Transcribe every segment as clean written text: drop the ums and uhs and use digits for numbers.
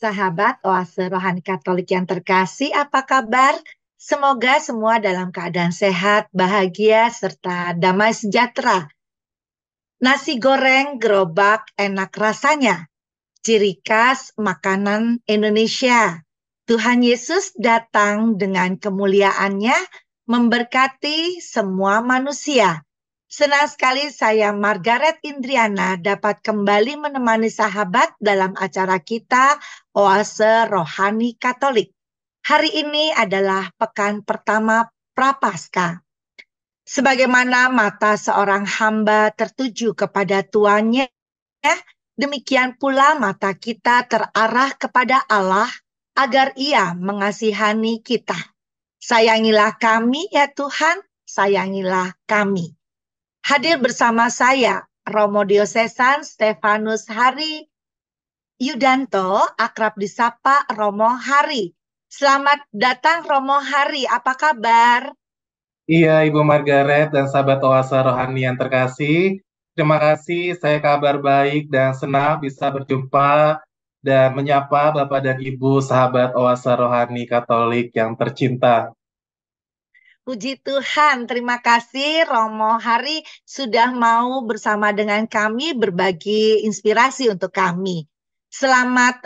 Sahabat Oase Rohani Katolik yang terkasih, apa kabar? Semoga semua dalam keadaan sehat, bahagia, serta damai sejahtera. Nasi goreng gerobak enak rasanya, ciri khas makanan Indonesia. Tuhan Yesus datang dengan kemuliaannya memberkati semua manusia. Senang sekali saya Margaret Indriana dapat kembali menemani sahabat dalam acara kita Oase Rohani Katolik. Hari ini adalah pekan pertama Prapaskah. Sebagaimana mata seorang hamba tertuju kepada tuannya, demikian pula mata kita terarah kepada Allah agar Ia mengasihani kita. Sayangilah kami ya Tuhan, sayangilah kami. Hadir bersama saya, Romo Diosesan Stefanus Hari Yudanto, akrab disapa Romo Hari. Selamat datang Romo Hari, apa kabar? Iya, Ibu Margaret dan sahabat Oase Rohani yang terkasih. Terima kasih, saya kabar baik dan senang bisa berjumpa dan menyapa Bapak dan Ibu sahabat Oase Rohani Katolik yang tercinta. Puji Tuhan, terima kasih Romo Hari sudah mau bersama dengan kami berbagi inspirasi untuk kami. Selamat,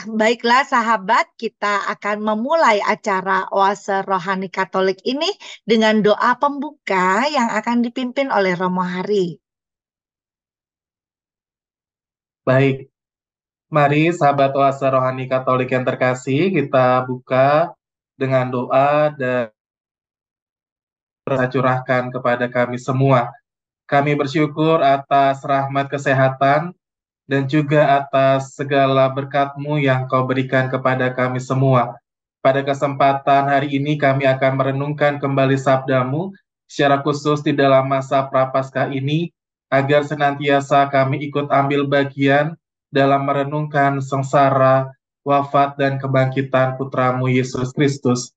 baiklah sahabat, kita akan memulai acara Oase Rohani Katolik ini dengan doa pembuka yang akan dipimpin oleh Romo Hari. Baik, mari sahabat Oase Rohani Katolik yang terkasih, kita buka dengan doa dan curahkan kepada kami semua. Kami bersyukur atas rahmat kesehatan dan juga atas segala berkat-Mu yang Kau berikan kepada kami semua. Pada kesempatan hari ini kami akan merenungkan kembali sabda-Mu, secara khusus di dalam masa Prapaskah ini, agar senantiasa kami ikut ambil bagian dalam merenungkan sengsara, wafat, dan kebangkitan Putra-Mu Yesus Kristus.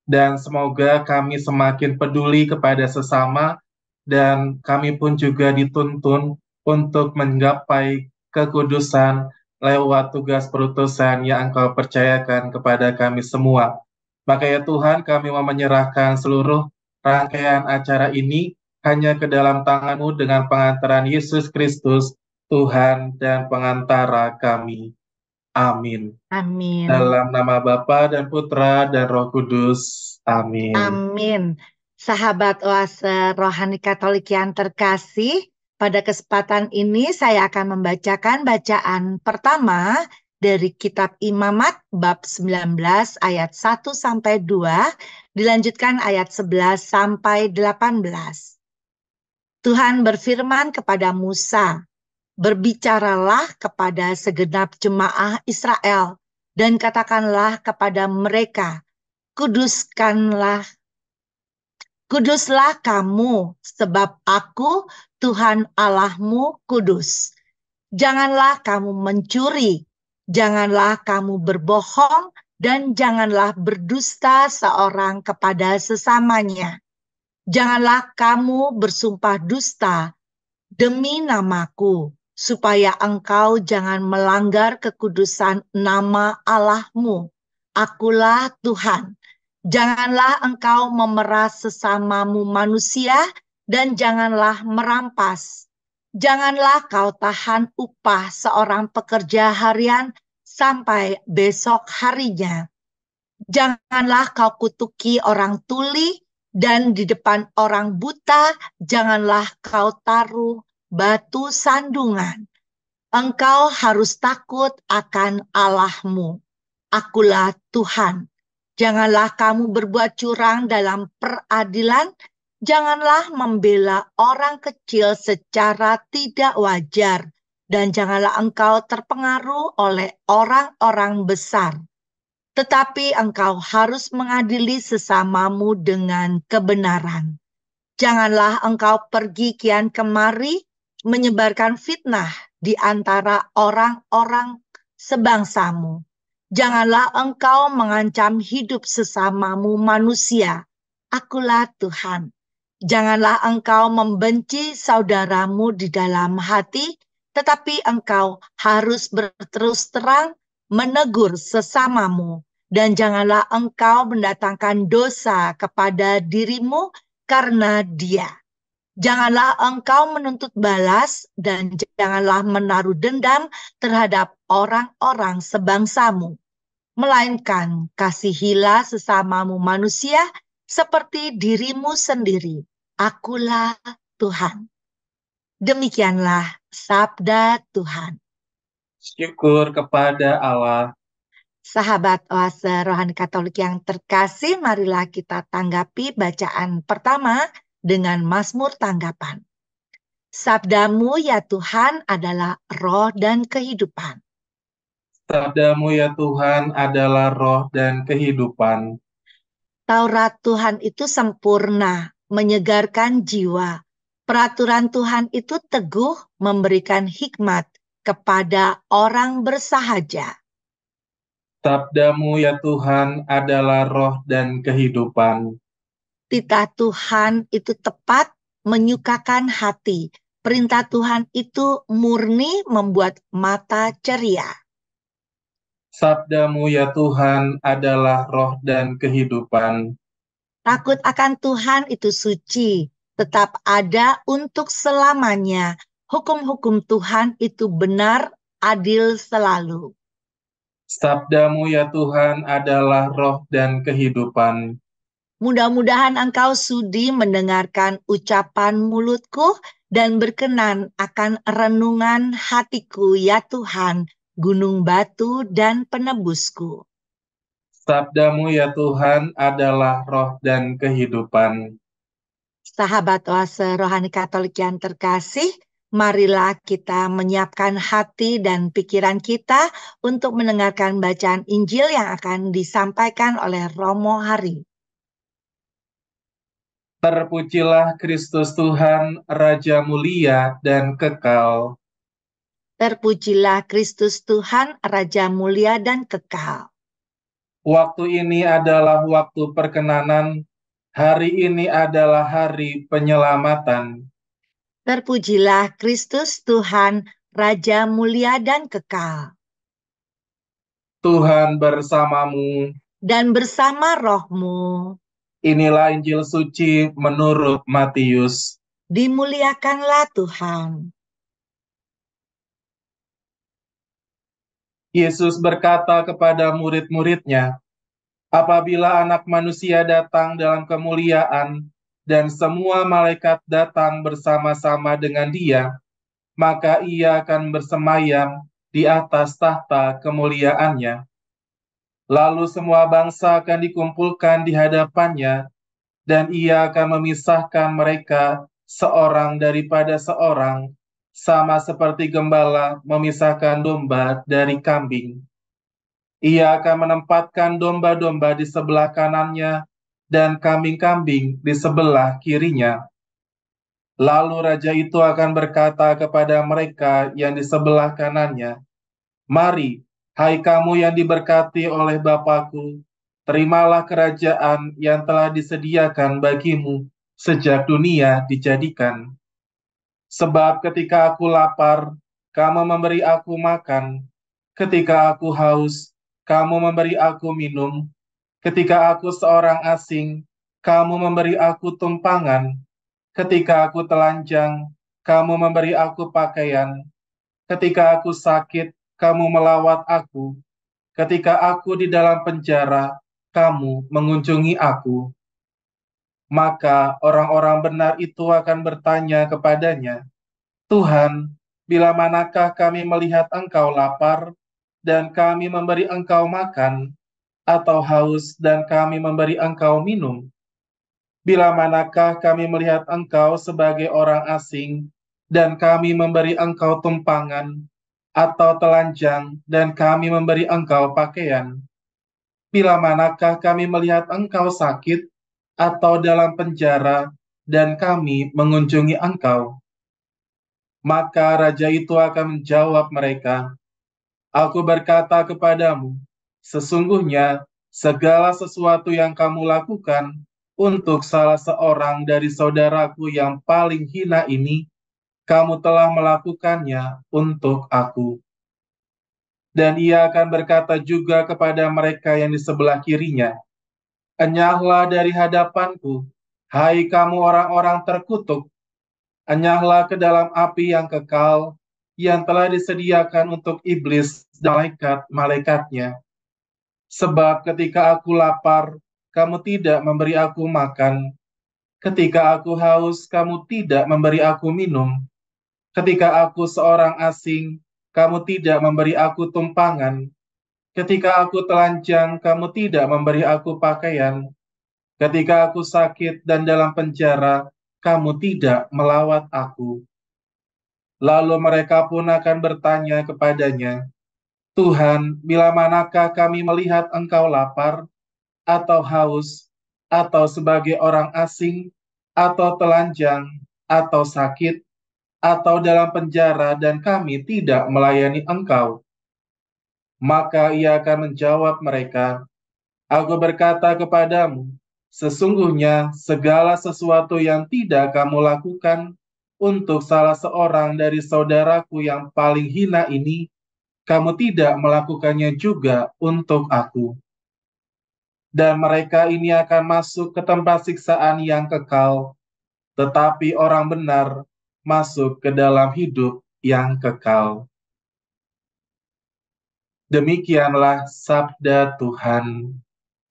Dan semoga kami semakin peduli kepada sesama, dan kami pun juga dituntun untuk menggapai kekudusan lewat tugas perutusan yang Engkau percayakan kepada kami semua. Maka ya Tuhan, kami mau menyerahkan seluruh rangkaian acara ini hanya ke dalam tangan-Mu dengan pengantaran Yesus Kristus, Tuhan dan pengantara kami. Amin. Amin. Dalam nama Bapa dan Putra dan Roh Kudus. Amin. Amin. Sahabat Oase Rohani Katolik yang terkasih, pada kesempatan ini saya akan membacakan bacaan pertama dari kitab Imamat bab 19 ayat 1 sampai 2, dilanjutkan ayat 11 sampai 18. Tuhan berfirman kepada Musa, "Berbicaralah kepada segenap jemaah Israel dan katakanlah kepada mereka, Kuduslah kamu, sebab aku, Tuhan Allahmu, kudus. Janganlah kamu mencuri, janganlah kamu berbohong, dan janganlah berdusta seorang kepada sesamanya. Janganlah kamu bersumpah dusta demi namaku, supaya engkau jangan melanggar kekudusan nama Allahmu. Akulah Tuhan. Janganlah engkau memeras sesamamu manusia, dan janganlah merampas. Janganlah kau tahan upah seorang pekerja harian sampai besok harinya. Janganlah kau kutuki orang tuli, dan di depan orang buta janganlah kau taruh batu sandungan. Engkau harus takut akan Allahmu. Akulah Tuhan. Janganlah kamu berbuat curang dalam peradilan, janganlah membela orang kecil secara tidak wajar, dan janganlah engkau terpengaruh oleh orang-orang besar. Tetapi engkau harus mengadili sesamamu dengan kebenaran. Janganlah engkau pergi kian kemari menyebarkan fitnah di antara orang-orang sebangsamu. Janganlah engkau mengancam hidup sesamamu manusia. Akulah Tuhan. Janganlah engkau membenci saudaramu di dalam hati, tetapi engkau harus berterus terang menegur sesamamu, dan janganlah engkau mendatangkan dosa kepada dirimu karena dia. Janganlah engkau menuntut balas dan janganlah menaruh dendam terhadap orang-orang sebangsamu, melainkan kasihilah sesamamu manusia seperti dirimu sendiri. Akulah Tuhan. Demikianlah sabda Tuhan. Syukur kepada Allah. Sahabat Oase Rohani Katolik yang terkasih, marilah kita tanggapi bacaan pertama dengan Mazmur tanggapan. Sabdamu ya Tuhan adalah roh dan kehidupan. Sabdamu ya Tuhan adalah roh dan kehidupan. Taurat Tuhan itu sempurna, menyegarkan jiwa. Peraturan Tuhan itu teguh, memberikan hikmat kepada orang bersahaja. Sabdamu ya Tuhan adalah roh dan kehidupan. Titah Tuhan itu tepat, menyukakan hati. Perintah Tuhan itu murni, membuat mata ceria. Sabdamu ya Tuhan adalah roh dan kehidupan. Takut akan Tuhan itu suci, tetap ada untuk selamanya. Hukum-hukum Tuhan itu benar, adil selalu. Sabdamu ya Tuhan adalah roh dan kehidupan. Mudah-mudahan engkau sudi mendengarkan ucapan mulutku dan berkenan akan renungan hatiku, ya Tuhan, gunung batu dan penebusku. Sabdamu ya Tuhan adalah roh dan kehidupan. Sahabat Oase Rohani Katolik yang terkasih, marilah kita menyiapkan hati dan pikiran kita untuk mendengarkan bacaan Injil yang akan disampaikan oleh Romo hari. Terpujilah Kristus Tuhan, Raja mulia dan kekal. Terpujilah Kristus Tuhan, Raja mulia dan kekal. Waktu ini adalah waktu perkenanan, hari ini adalah hari penyelamatan. Terpujilah Kristus Tuhan, Raja mulia dan kekal. Tuhan bersamamu. Dan bersama rohmu, Inilah Injil suci menurut Matius. dimuliakanlah Tuhan. Yesus berkata kepada murid-muridnya, apabila Anak Manusia datang dalam kemuliaan dan semua malaikat datang bersama-sama dengan Dia, maka Ia akan bersemayam di atas tahta kemuliaannya. Lalu semua bangsa akan dikumpulkan di hadapannya, dan Ia akan memisahkan mereka seorang daripada seorang, sama seperti gembala memisahkan domba dari kambing. Ia akan menempatkan domba-domba di sebelah kanannya dan kambing-kambing di sebelah kirinya. Lalu raja itu akan berkata kepada mereka yang di sebelah kanannya, mari, hai kamu yang diberkati oleh Bapa-Ku, terimalah kerajaan yang telah disediakan bagimu sejak dunia dijadikan. Sebab ketika aku lapar, kamu memberi aku makan. Ketika aku haus, kamu memberi aku minum. Ketika aku seorang asing, kamu memberi aku tumpangan. Ketika aku telanjang, kamu memberi aku pakaian. Ketika aku sakit, kamu melawat aku. Ketika aku di dalam penjara, kamu mengunjungi aku. Maka orang-orang benar itu akan bertanya kepadanya, Tuhan, bila manakah kami melihat Engkau lapar, dan kami memberi Engkau makan, atau haus, dan kami memberi Engkau minum? Bila manakah kami melihat Engkau sebagai orang asing, dan kami memberi Engkau tumpangan, atau telanjang, dan kami memberi Engkau pakaian? Bila manakah kami melihat Engkau sakit, atau dalam penjara, dan kami mengunjungi Engkau? Maka raja itu akan menjawab mereka, aku berkata kepadamu, sesungguhnya segala sesuatu yang kamu lakukan untuk salah seorang dari saudaraku yang paling hina ini, kamu telah melakukannya untuk aku. Dan ia akan berkata juga kepada mereka yang di sebelah kirinya, enyahlah dari hadapanku, hai kamu orang-orang terkutuk, enyahlah ke dalam api yang kekal, yang telah disediakan untuk iblis dan malaikat-malaikatnya. Sebab ketika aku lapar, kamu tidak memberi aku makan. Ketika aku haus, kamu tidak memberi aku minum. Ketika aku seorang asing, kamu tidak memberi aku tumpangan. Ketika aku telanjang, kamu tidak memberi aku pakaian. Ketika aku sakit dan dalam penjara, kamu tidak melawat aku. Lalu mereka pun akan bertanya kepadanya, Tuhan, bila manakah kami melihat engkau lapar, atau haus, atau sebagai orang asing, atau telanjang, atau sakit, atau dalam penjara, dan kami tidak melayani engkau? Maka ia akan menjawab mereka, Aku berkata kepadamu, sesungguhnya segala sesuatu yang tidak kamu lakukan untuk salah seorang dari saudaraku yang paling hina ini, kamu tidak melakukannya juga untuk aku. Dan mereka ini akan masuk ke tempat siksaan yang kekal, tetapi orang benar masuk ke dalam hidup yang kekal. Demikianlah sabda Tuhan.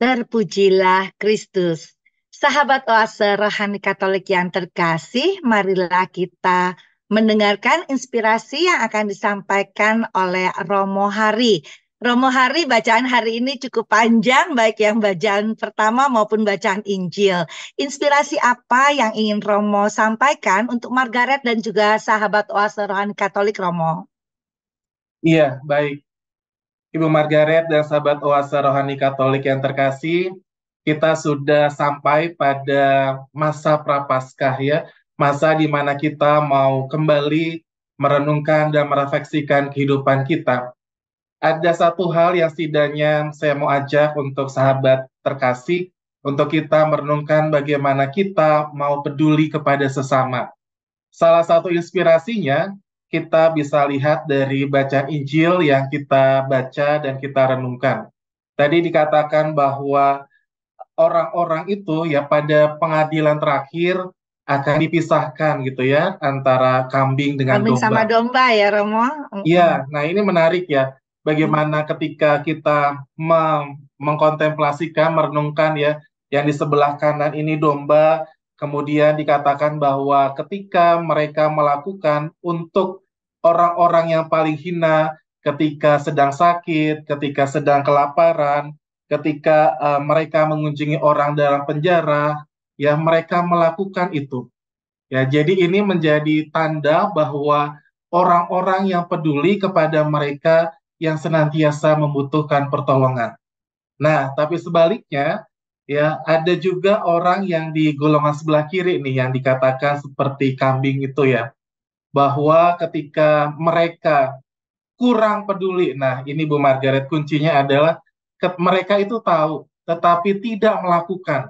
Terpujilah Kristus. Sahabat Oase Rohani Katolik yang terkasih, marilah kita mendengarkan inspirasi yang akan disampaikan oleh Romo Hari. Romo Hari, bacaan hari ini cukup panjang, baik yang bacaan pertama maupun bacaan Injil. Inspirasi apa yang ingin Romo sampaikan untuk Margaret dan juga sahabat Oase Rohani Katolik, Romo? Iya, baik. Ibu Margaret dan sahabat Oase Rohani Katolik yang terkasih, kita sudah sampai pada masa Prapaskah ya, masa di mana kita mau kembali merenungkan dan merefleksikan kehidupan kita. Ada satu hal yang setidaknya saya mau ajak untuk sahabat terkasih, untuk kita merenungkan bagaimana kita mau peduli kepada sesama. Salah satu inspirasinya kita bisa lihat dari bacaan Injil yang kita baca dan kita renungkan. Tadi dikatakan bahwa orang-orang itu ya pada pengadilan terakhir akan dipisahkan gitu ya antara kambing dengan Kambing sama domba. domba ya, Romo? Iya, nah ini menarik ya. Bagaimana ketika kita mengkontemplasikan, merenungkan ya, yang di sebelah kanan ini domba, kemudian dikatakan bahwa ketika mereka melakukan untuk orang-orang yang paling hina, ketika sedang sakit, ketika sedang kelaparan, ketika mereka mengunjungi orang dalam penjara, ya mereka melakukan itu. Ya, jadi ini menjadi tanda bahwa orang-orang yang peduli kepada mereka yang senantiasa membutuhkan pertolongan. Nah, tapi sebaliknya, ya ada juga orang yang di golongan sebelah kiri nih yang dikatakan seperti kambing itu ya, bahwa ketika mereka kurang peduli, nah ini Bu Margaret kuncinya adalah mereka itu tahu, tetapi tidak melakukan.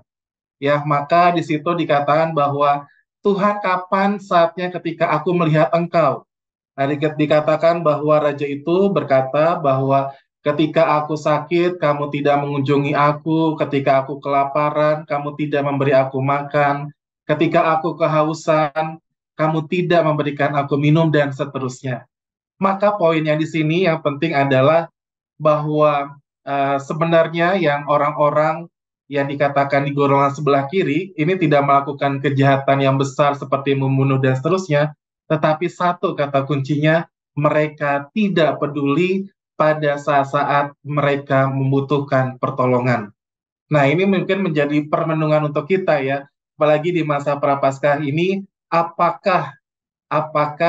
Ya, maka di situ dikatakan bahwa Tuhan kapan saatnya ketika aku melihat engkau. Nah, dikatakan bahwa raja itu berkata bahwa ketika aku sakit, kamu tidak mengunjungi aku, ketika aku kelaparan, kamu tidak memberi aku makan, ketika aku kehausan, kamu tidak memberikan aku minum, dan seterusnya. Maka poinnya di sini yang penting adalah bahwa sebenarnya yang orang-orang yang dikatakan di golongan sebelah kiri ini tidak melakukan kejahatan yang besar seperti membunuh dan seterusnya, tetapi satu kata kuncinya, mereka tidak peduli pada saat-saat mereka membutuhkan pertolongan. Nah, ini mungkin menjadi permenungan untuk kita ya, apalagi di masa Prapaskah ini, apakah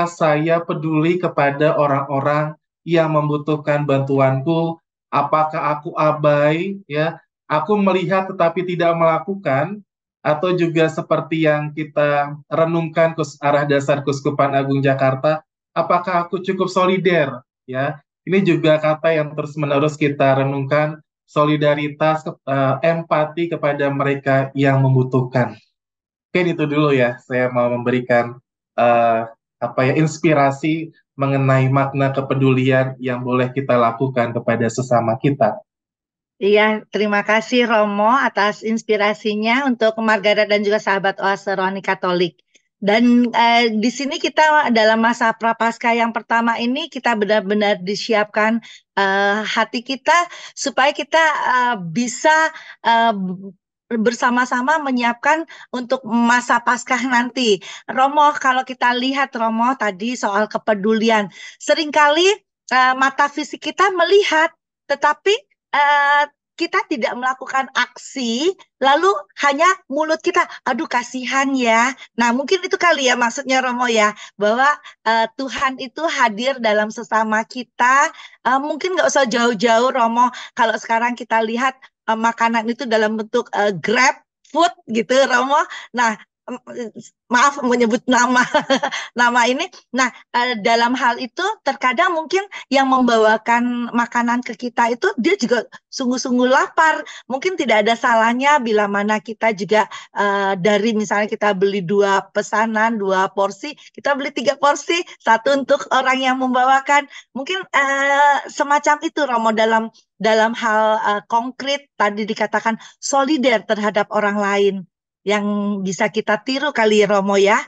saya peduli kepada orang-orang yang membutuhkan bantuanku? Apakah aku abai ya? Aku melihat tetapi tidak melakukan, atau juga seperti yang kita renungkan arah dasar Keuskupan Agung Jakarta, apakah aku cukup solider ya? Ini juga kata yang terus-menerus kita renungkan, solidaritas, empati kepada mereka yang membutuhkan. Mungkin itu dulu ya, saya mau memberikan eh, inspirasi mengenai makna kepedulian yang boleh kita lakukan kepada sesama kita. Iya, terima kasih Romo atas inspirasinya untuk Margaret dan juga sahabat Oase Rohani Katolik. Dan di sini kita dalam masa Prapaskah yang pertama ini kita benar-benar disiapkan hati kita supaya kita bisa eh, bersama-sama menyiapkan untuk masa Paskah nanti. Romo, kalau kita lihat Romo tadi soal kepedulian, seringkali mata fisik kita melihat, tetapi eh, kita tidak melakukan aksi, lalu hanya mulut kita, aduh kasihan ya. Nah, mungkin itu kali ya maksudnya Romo ya, bahwa Tuhan itu hadir dalam sesama kita. Mungkin nggak usah jauh-jauh Romo, kalau sekarang kita lihat makanan itu dalam bentuk Grab food gitu Romo. Nah, maaf menyebut nama nama ini. Nah, dalam hal itu terkadang mungkin yang membawakan makanan ke kita itu dia juga sungguh-sungguh lapar. Mungkin tidak ada salahnya bila mana kita juga dari misalnya kita beli 2 pesanan, 2 porsi, kita beli 3 porsi, satu untuk orang yang membawakan. Mungkin semacam itu Romo dalam hal konkret tadi dikatakan solider terhadap orang lain yang bisa kita tiru kali ya Romo ya.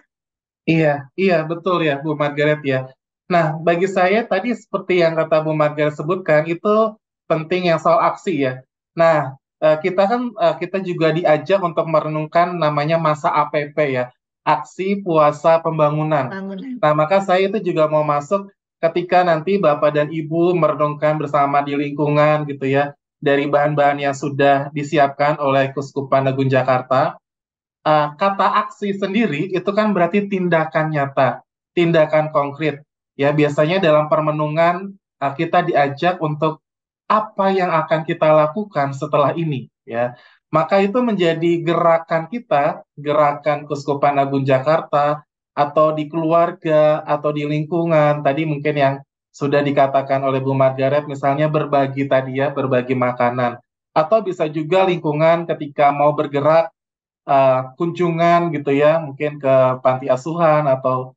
Iya, iya betul ya Bu Margaret ya. Nah, bagi saya tadi seperti yang kata Bu Margaret sebutkan itu penting yang soal aksi ya. Nah, kita juga diajak untuk merenungkan namanya masa APP ya, Aksi Puasa Pembangunan. Bangunan. Nah, maka saya itu juga mau masuk ketika nanti Bapak dan Ibu merenungkan bersama di lingkungan gitu ya, dari bahan-bahan yang sudah disiapkan oleh Kuskupan Agung Jakarta. Kata aksi sendiri itu kan berarti tindakan nyata, tindakan konkret. Ya, biasanya dalam permenungan kita diajak untuk apa yang akan kita lakukan setelah ini, ya. Maka itu menjadi gerakan kita, gerakan Kuskupan Agung Jakarta atau di keluarga atau di lingkungan. Tadi mungkin yang sudah dikatakan oleh Bu Margaret misalnya berbagi tadi ya, berbagi makanan. Atau bisa juga lingkungan ketika mau bergerak kunjungan gitu ya, mungkin ke panti asuhan atau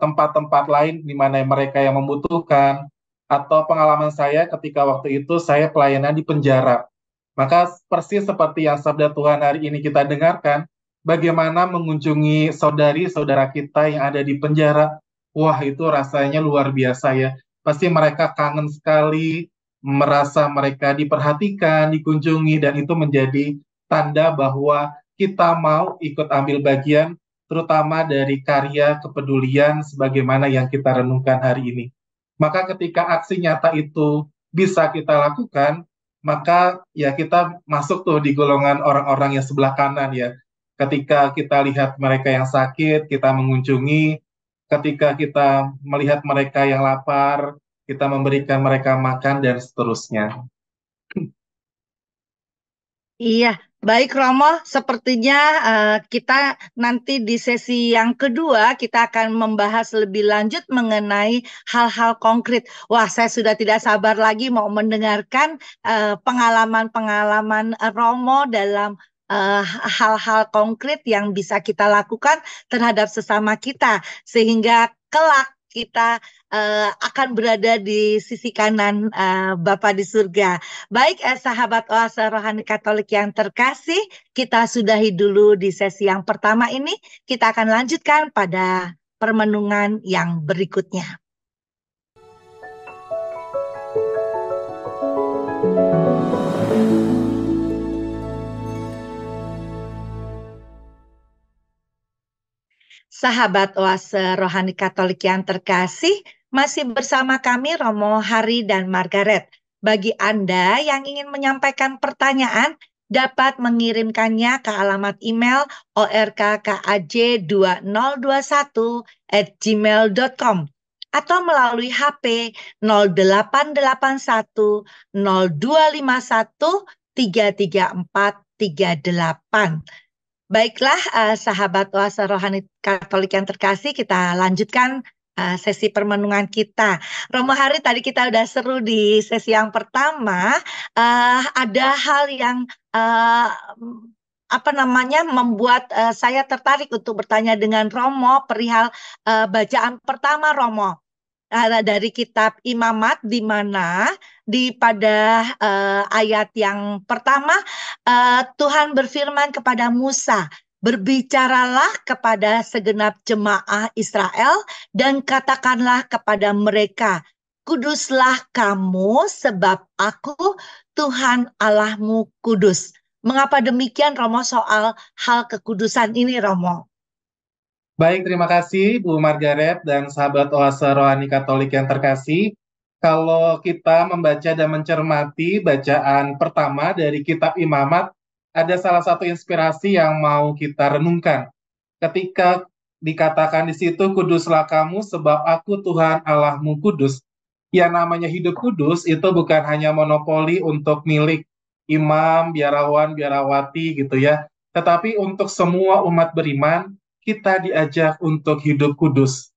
tempat-tempat lain di mana mereka yang membutuhkan. Atau pengalaman saya ketika waktu itu saya pelayanan di penjara. Maka persis seperti yang sabda Tuhan hari ini kita dengarkan, bagaimana mengunjungi saudari-saudara kita yang ada di penjara. Wah, itu rasanya luar biasa ya. Pasti mereka kangen sekali, merasa mereka diperhatikan, dikunjungi, dan itu menjadi tanda bahwa kita mau ikut ambil bagian, terutama dari karya kepedulian sebagaimana yang kita renungkan hari ini. Maka ketika aksi nyata itu bisa kita lakukan, maka ya kita masuk tuh di golongan orang-orang yang sebelah kanan ya. Ketika kita lihat mereka yang sakit, kita mengunjungi. Ketika kita melihat mereka yang lapar, kita memberikan mereka makan dan seterusnya. Iya, baik Romo, sepertinya kita nanti di sesi yang kedua kita akan membahas lebih lanjut mengenai hal-hal konkret. Wah, saya sudah tidak sabar lagi mau mendengarkan pengalaman-pengalaman Romo dalam eh, hal-hal konkret yang bisa kita lakukan terhadap sesama kita, sehingga kelak kita akan berada di sisi kanan Bapa di surga. Baik, sahabat Oase Rohani Katolik yang terkasih, kita sudahi dulu di sesi yang pertama ini. Kita akan lanjutkan pada permenungan yang berikutnya. Sahabat Oase Rohani Katolik yang terkasih, masih bersama kami Romo Hari dan Margaret. Bagi Anda yang ingin menyampaikan pertanyaan, dapat mengirimkannya ke alamat email orkkaj2021@gmail.com atau melalui HP 0881 0251 33438. Baiklah, sahabat Oase Rohani Katolik yang terkasih, kita lanjutkan sesi permenungan kita. Romo Hari, tadi kita udah seru di sesi yang pertama. Ada hal yang apa namanya membuat saya tertarik untuk bertanya dengan Romo perihal bacaan pertama Romo. dari kitab Imamat, di mana pada ayat yang pertama Tuhan berfirman kepada Musa, berbicaralah kepada segenap jemaah Israel dan katakanlah kepada mereka, kuduslah kamu sebab aku Tuhan Allahmu kudus. Mengapa demikian, Romo, soal hal kekudusan ini, Romo? Baik, terima kasih Bu Margaret dan sahabat Oase Rohani Katolik yang terkasih. Kalau kita membaca dan mencermati bacaan pertama dari kitab Imamat, ada salah satu inspirasi yang mau kita renungkan. Ketika dikatakan di situ, kuduslah kamu sebab aku Tuhan Allahmu kudus. Yang namanya hidup kudus itu bukan hanya monopoli untuk milik imam, biarawan, biarawati gitu ya. Tetapi untuk semua umat beriman, kita diajak untuk hidup kudus.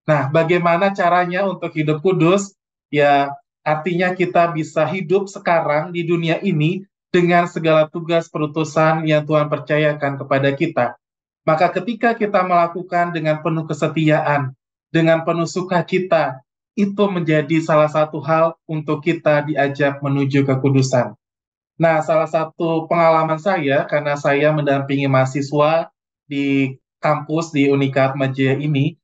Nah, bagaimana caranya untuk hidup kudus? Ya, artinya kita bisa hidup sekarang di dunia ini dengan segala tugas perutusan yang Tuhan percayakan kepada kita. Maka ketika kita melakukan dengan penuh kesetiaan, dengan penuh sukacita, itu menjadi salah satu hal untuk kita diajak menuju kekudusan. Nah, salah satu pengalaman saya, karena saya mendampingi mahasiswa di kampus di Unikat Maja ini,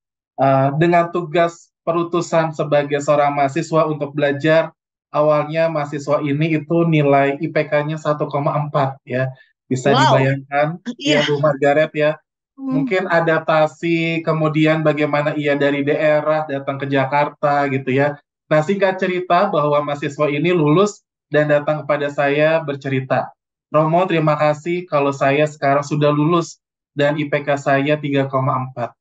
dengan tugas perutusan sebagai seorang mahasiswa untuk belajar, awalnya mahasiswa ini itu nilai IPK-nya 1,4 ya. Bisa Wow, dibayangkan, ya iya. Bu Margaret ya, Hmm. mungkin adaptasi, kemudian bagaimana ia dari daerah datang ke Jakarta gitu ya. Nah, singkat cerita bahwa mahasiswa ini lulus dan datang kepada saya bercerita, Romo, terima kasih kalau saya sekarang sudah lulus dan IPK saya 3,4.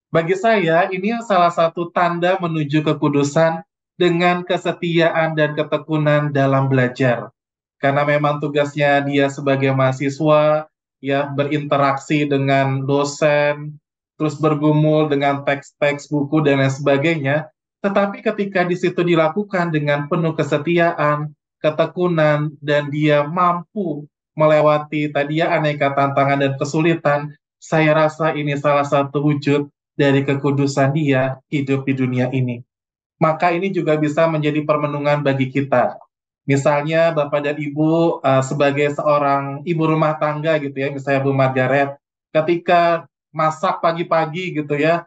Bagi saya, ini salah satu tanda menuju kekudusan dengan kesetiaan dan ketekunan dalam belajar. Karena memang tugasnya dia sebagai mahasiswa, ya berinteraksi dengan dosen, terus bergumul dengan teks-teks buku dan lain sebagainya. Tetapi ketika di situ dilakukan dengan penuh kesetiaan, ketekunan, dan dia mampu melewati tadi ya aneka tantangan dan kesulitan, saya rasa ini salah satu wujud dari kekudusan dia hidup di dunia ini. Maka ini juga bisa menjadi permenungan bagi kita. Misalnya Bapak dan Ibu sebagai seorang ibu rumah tangga gitu ya, misalnya Bu Margaret, ketika masak pagi-pagi gitu ya,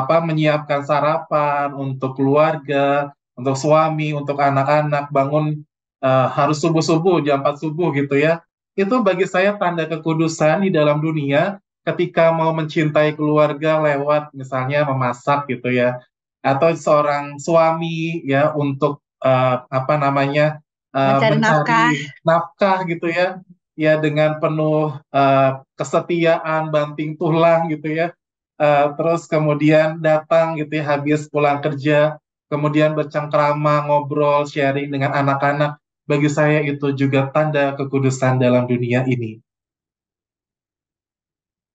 menyiapkan sarapan untuk keluarga, untuk suami, untuk anak-anak, bangun harus subuh-subuh, jam 4 subuh gitu ya. Itu bagi saya tanda kekudusan di dalam dunia ketika mau mencintai keluarga lewat misalnya memasak gitu ya, atau seorang suami ya untuk Mencari nafkah. mencari nafkah gitu ya, ya dengan penuh kesetiaan banting tulang gitu ya. Terus kemudian datang gitu ya habis pulang kerja, kemudian bercengkrama, ngobrol, sharing dengan anak-anak. Bagi saya itu juga tanda kekudusan dalam dunia ini.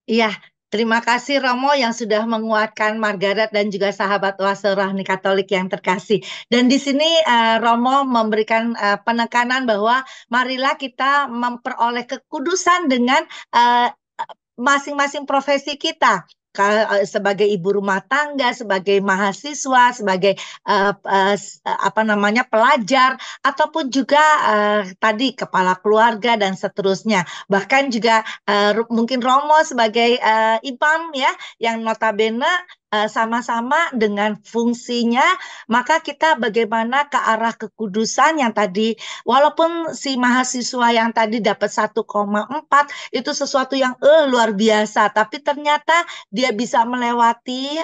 Iya, terima kasih Romo yang sudah menguatkan Margaret dan juga sahabat Oase Rohani Katolik yang terkasih. Dan di sini Romo memberikan penekanan bahwa marilah kita memperoleh kekudusan dengan eh, masing-masing profesi kita. Sebagai ibu rumah tangga, sebagai mahasiswa, sebagai apa namanya pelajar, ataupun juga tadi kepala keluarga dan seterusnya. Bahkan juga mungkin Romo sebagai imam ya, yang notabene sama-sama dengan fungsinya, maka kita bagaimana ke arah kekudusan yang tadi, walaupun si mahasiswa yang tadi dapat 1,4 itu sesuatu yang luar biasa, tapi ternyata dia bisa melewati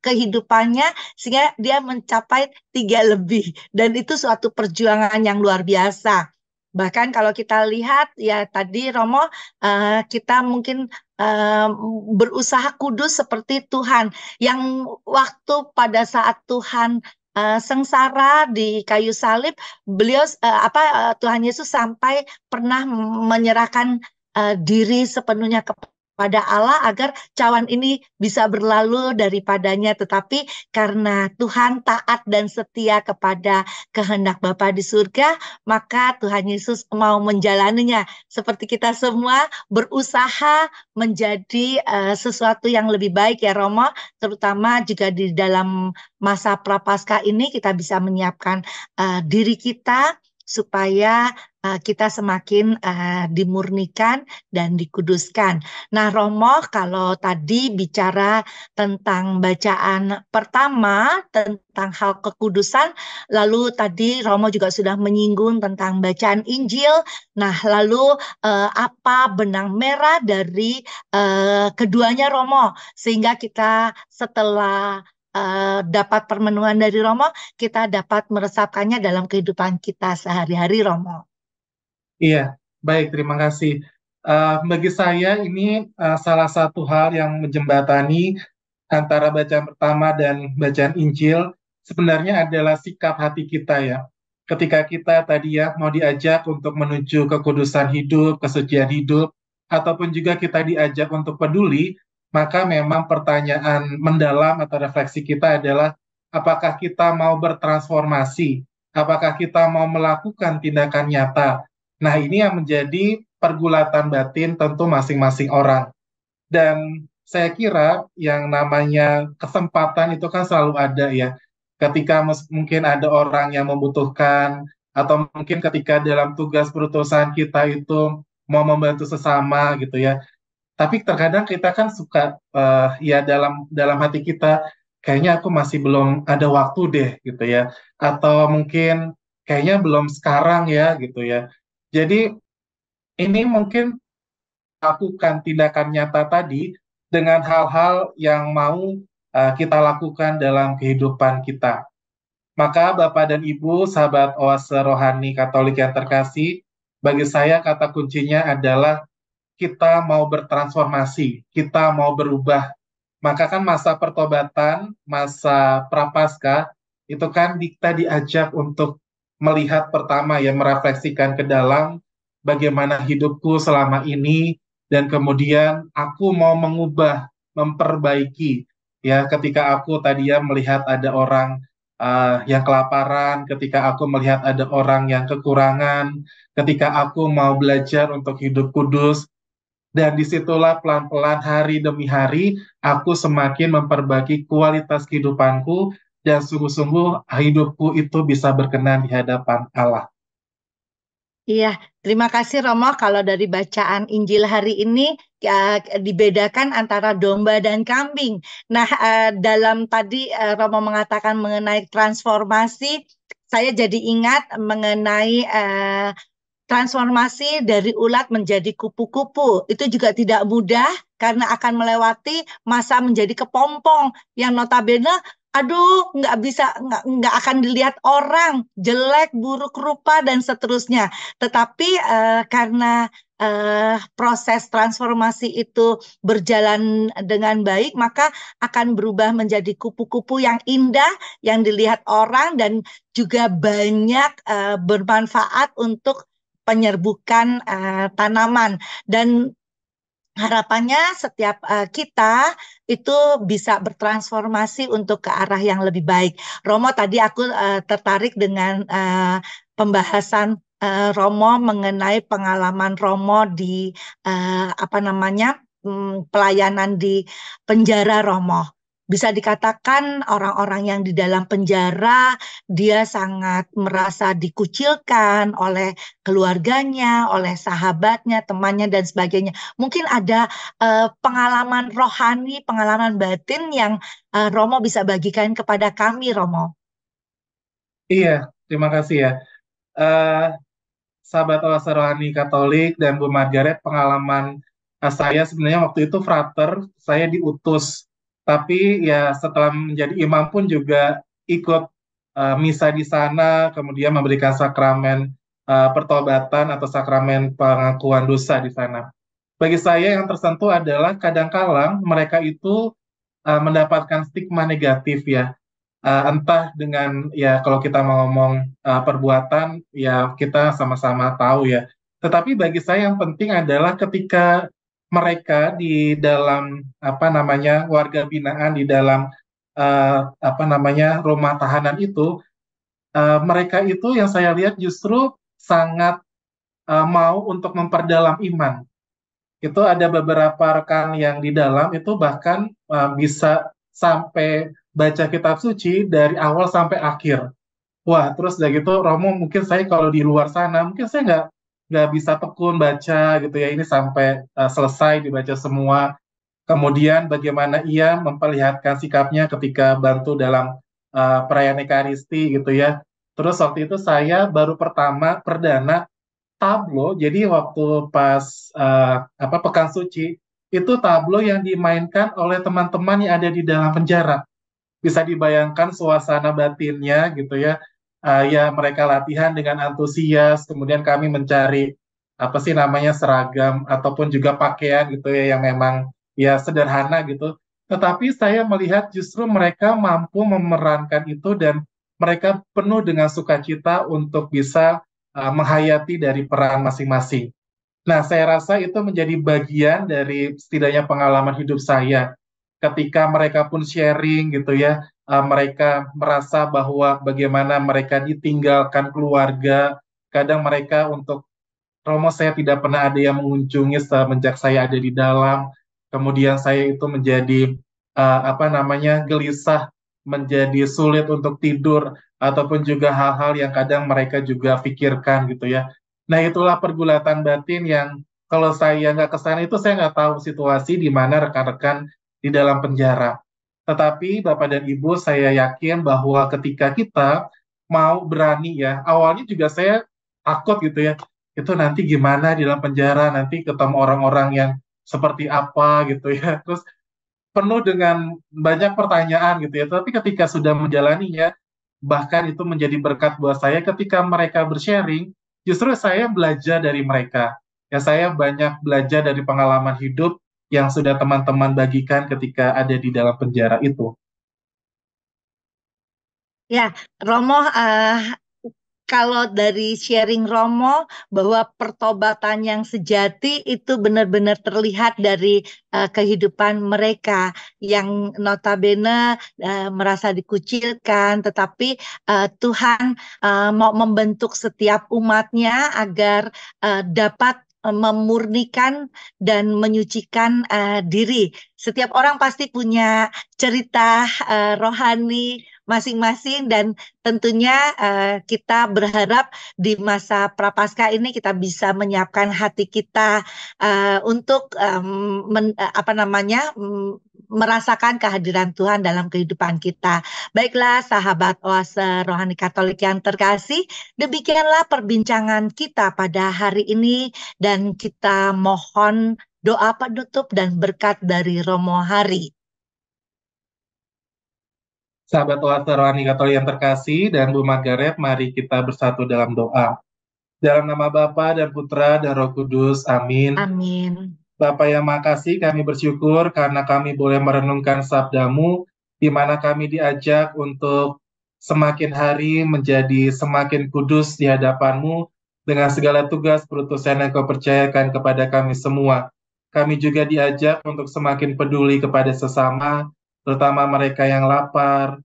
kehidupannya sehingga dia mencapai 3 lebih, dan itu suatu perjuangan yang luar biasa. Bahkan kalau kita lihat ya tadi Romo, kita mungkin eh, berusaha kudus seperti Tuhan yang waktu pada saat Tuhan sengsara di kayu salib, beliau Tuhan Yesus sampai pernah menyerahkan diri sepenuhnya pada Allah agar cawan ini bisa berlalu daripadanya. Tetapi karena Tuhan taat dan setia kepada kehendak Bapa di surga, maka Tuhan Yesus mau menjalaninya. Seperti kita semua berusaha menjadi sesuatu yang lebih baik ya Romo, terutama juga di dalam masa Prapaskah ini kita bisa menyiapkan diri kita supaya kita semakin dimurnikan dan dikuduskan. Nah, Romo, kalau tadi bicara tentang bacaan pertama, tentang hal kekudusan, lalu tadi Romo juga sudah menyinggung tentang bacaan Injil. Nah, lalu apa benang merah dari keduanya, Romo? Sehingga kita setelah dapat permenuhan dari Romo, kita dapat meresapkannya dalam kehidupan kita sehari-hari, Romo. Iya, baik, terima kasih. Bagi saya ini salah satu hal yang menjembatani antara bacaan pertama dan bacaan Injil sebenarnya adalah sikap hati kita ya. Ketika kita tadi ya mau diajak untuk menuju kekudusan hidup, kesucian hidup, ataupun juga kita diajak untuk peduli, maka memang pertanyaan mendalam atau refleksi kita adalah apakah kita mau bertransformasi, apakah kita mau melakukan tindakan nyata. Nah, ini yang menjadi pergulatan batin tentu masing-masing orang. Dan saya kira yang namanya kesempatan itu kan selalu ada ya. Ketika mungkin ada orang yang membutuhkan, atau mungkin ketika dalam tugas perutusan kita itu mau membantu sesama gitu ya. Tapi terkadang kita kan suka ya dalam dalam hati kita kayaknya aku masih belum ada waktu deh gitu ya. Atau mungkin kayaknya belum sekarang ya gitu ya. Jadi ini mungkin lakukan tindakan nyata tadi dengan hal-hal yang mau kita lakukan dalam kehidupan kita. Maka Bapak dan Ibu, sahabat Oase Rohani Katolik yang terkasih, bagi saya kata kuncinya adalah kita mau bertransformasi, kita mau berubah. Maka kan masa pertobatan, masa prapaskah, itu kan kita diajak untuk melihat pertama ya, merefleksikan ke dalam bagaimana hidupku selama ini, dan kemudian aku mau mengubah, memperbaiki. Ya, ketika aku tadi ya melihat ada orang yang kelaparan, ketika aku melihat ada orang yang kekurangan, ketika aku mau belajar untuk hidup kudus, dan disitulah pelan-pelan hari demi hari aku semakin memperbaiki kualitas kehidupanku dan sungguh-sungguh hidupku itu bisa berkenan di hadapan Allah. Iya, terima kasih Romo. Kalau dari bacaan Injil hari ini dibedakan antara domba dan kambing. Nah, dalam tadi Romo mengatakan mengenai transformasi, saya jadi ingat mengenai transformasi dari ulat menjadi kupu-kupu. Itu juga tidak mudah karena akan melewati masa menjadi kepompong yang notabene aduh nggak akan dilihat orang jelek buruk rupa dan seterusnya, tetapi karena proses transformasi itu berjalan dengan baik maka akan berubah menjadi kupu-kupu yang indah yang dilihat orang dan juga banyak bermanfaat untuk penyerbukan tanaman dan harapannya setiap kita itu bisa bertransformasi untuk ke arah yang lebih baik. Romo, tadi aku tertarik dengan pembahasan Romo mengenai pengalaman Romo di apa namanya pelayanan di penjara Romo. Bisa dikatakan orang-orang yang di dalam penjara dia sangat merasa dikucilkan oleh keluarganya, oleh sahabatnya, temannya dan sebagainya. Mungkin ada pengalaman rohani, pengalaman batin yang Romo bisa bagikan kepada kami, Romo. Iya, terima kasih ya. Eh, Sahabat Oase Rohani Katolik dan Bu Margaret, pengalaman saya sebenarnya waktu itu frater, saya diutus. Tapi ya setelah menjadi imam pun juga ikut misa di sana, kemudian memberikan sakramen pertobatan atau sakramen pengakuan dosa di sana. Bagi saya yang tersentuh adalah kadang-kadang mereka itu mendapatkan stigma negatif ya. Entah dengan ya kalau kita mau ngomong perbuatan ya kita sama-sama tahu ya. Tetapi bagi saya yang penting adalah ketika mereka di dalam warga binaan di dalam rumah tahanan itu, mereka itu yang saya lihat justru sangat mau untuk memperdalam iman. Itu ada beberapa rekan yang di dalam itu bahkan bisa sampai baca kitab suci dari awal sampai akhir. Wah, terus udah gitu Romo, mungkin saya kalau di luar sana mungkin saya nggak bisa tekun baca gitu ya, ini sampai selesai dibaca semua. Kemudian bagaimana ia memperlihatkan sikapnya ketika bantu dalam perayaan Ekaristi gitu ya. Terus waktu itu saya baru pertama perdana tablo. Jadi waktu pas Pekan Suci itu tablo yang dimainkan oleh teman-teman yang ada di dalam penjara. Bisa dibayangkan suasana batinnya gitu ya. Ya mereka latihan dengan antusias, kemudian kami mencari apa sih namanya seragam ataupun juga pakaian gitu ya yang memang ya sederhana gitu. Tetapi saya melihat justru mereka mampu memerankan itu dan mereka penuh dengan sukacita untuk bisa menghayati dari peran masing-masing. Nah, saya rasa itu menjadi bagian dari setidaknya pengalaman hidup saya. Ketika mereka pun sharing gitu ya, mereka merasa bahwa bagaimana mereka ditinggalkan keluarga, kadang mereka untuk Romo saya tidak pernah ada yang mengunjungi semenjak saya ada di dalam. Kemudian saya itu menjadi gelisah, menjadi sulit untuk tidur ataupun juga hal-hal yang kadang mereka juga pikirkan gitu ya. Nah itulah pergulatan batin yang kalau saya nggak ke sana itu saya nggak tahu situasi di mana rekan-rekan di dalam penjara. Tetapi Bapak dan Ibu saya yakin bahwa ketika kita mau berani ya, awalnya juga saya takut gitu ya, itu nanti gimana di dalam penjara, nanti ketemu orang-orang yang seperti apa gitu ya. Terus penuh dengan banyak pertanyaan gitu ya. Tapi ketika sudah menjalaninya, bahkan itu menjadi berkat buat saya ketika mereka bersharing, justru saya belajar dari mereka. Ya saya banyak belajar dari pengalaman hidup yang sudah teman-teman bagikan ketika ada di dalam penjara itu. Ya, Romo, kalau dari sharing Romo bahwa pertobatan yang sejati itu benar-benar terlihat dari kehidupan mereka yang notabene merasa dikucilkan, tetapi Tuhan mau membentuk setiap umatnya agar dapat memurnikan dan menyucikan diri. Setiap orang pasti punya cerita rohani masing-masing dan tentunya kita berharap di masa Prapaskah ini kita bisa menyiapkan hati kita untuk merasakan kehadiran Tuhan dalam kehidupan kita. Baiklah, sahabat Oase Rohani Katolik yang terkasih, demikianlah perbincangan kita pada hari ini dan kita mohon doa penutup dan berkat dari Romo Hari. Sahabat Oase Rohani Katolik yang terkasih dan Bu Margaret, mari kita bersatu dalam doa. Dalam nama Bapa dan Putra dan Roh Kudus, amin. Amin. Bapa yang makasih, kami bersyukur karena kami boleh merenungkan sabdamu, di mana kami diajak untuk semakin hari menjadi semakin kudus di hadapanmu, dengan segala tugas perutusan yang kau percayakan kepada kami semua. Kami juga diajak untuk semakin peduli kepada sesama, terutama mereka yang lapar,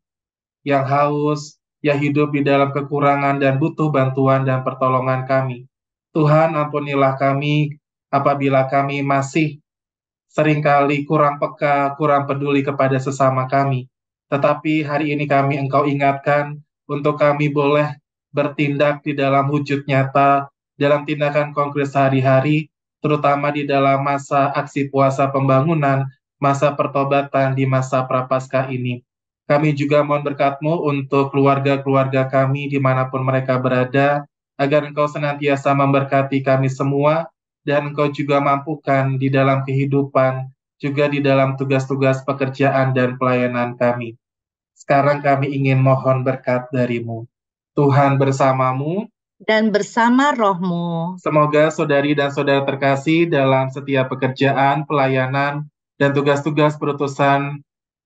yang haus, yang hidup di dalam kekurangan dan butuh bantuan dan pertolongan kami. Tuhan, ampunilah kami apabila kami masih seringkali kurang peka, kurang peduli kepada sesama kami. Tetapi hari ini kami Engkau ingatkan untuk kami boleh bertindak di dalam wujud nyata, dalam tindakan konkret sehari-hari, terutama di dalam masa aksi puasa pembangunan, masa pertobatan di masa Prapaskah ini. Kami juga mohon berkat-Mu untuk keluarga-keluarga kami dimanapun mereka berada, agar Engkau senantiasa memberkati kami semua, dan Engkau juga mampukan di dalam kehidupan, juga di dalam tugas-tugas pekerjaan dan pelayanan kami. Sekarang kami ingin mohon berkat dari-Mu. Tuhan bersamamu, dan bersama rohmu. semoga saudari dan saudara terkasih dalam setiap pekerjaan, pelayanan, dan tugas-tugas perutusan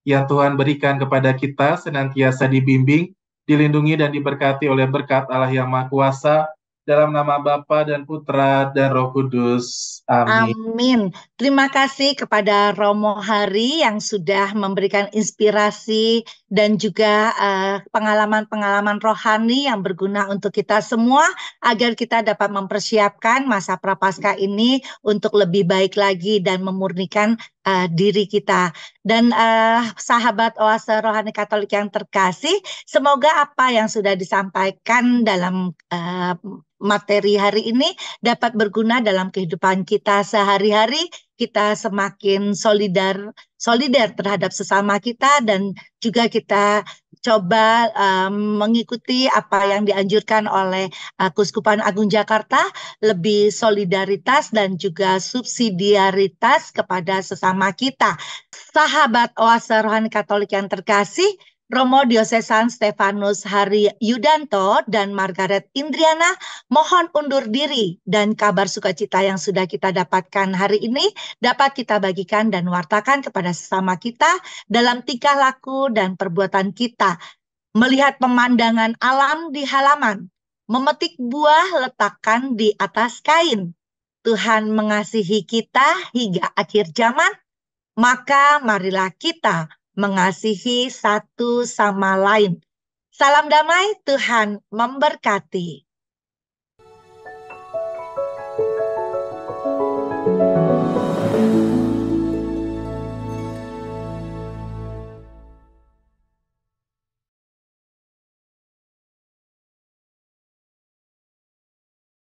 yang Tuhan berikan kepada kita senantiasa dibimbing, dilindungi, dan diberkati oleh berkat Allah yang Maha Kuasa, dalam nama Bapa dan Putra dan Roh Kudus. Amin. Amin. Terima kasih kepada Romo Hari yang sudah memberikan inspirasi dan juga pengalaman-pengalaman rohani yang berguna untuk kita semua agar kita dapat mempersiapkan masa Prapaskah ini untuk lebih baik lagi dan memurnikan diri kita. Dan sahabat Oase Rohani Katolik yang terkasih, semoga apa yang sudah disampaikan dalam materi hari ini dapat berguna dalam kehidupan kita sehari-hari. Kita semakin solider terhadap sesama kita dan juga kita coba mengikuti apa yang dianjurkan oleh Kuskupan Agung Jakarta, lebih solidaritas dan juga subsidiaritas kepada sesama kita. Sahabat Oase Rohani Katolik yang terkasih, Romo Diosesan Stefanus Hari Yudanto dan Margaret Indriana mohon undur diri, dan kabar sukacita yang sudah kita dapatkan hari ini dapat kita bagikan dan wartakan kepada sesama kita dalam tingkah laku dan perbuatan kita. Melihat pemandangan alam di halaman, memetik buah letakkan di atas kain. Tuhan mengasihi kita hingga akhir zaman, maka marilah kita mengasihi satu sama lain. Salam damai, Tuhan memberkati.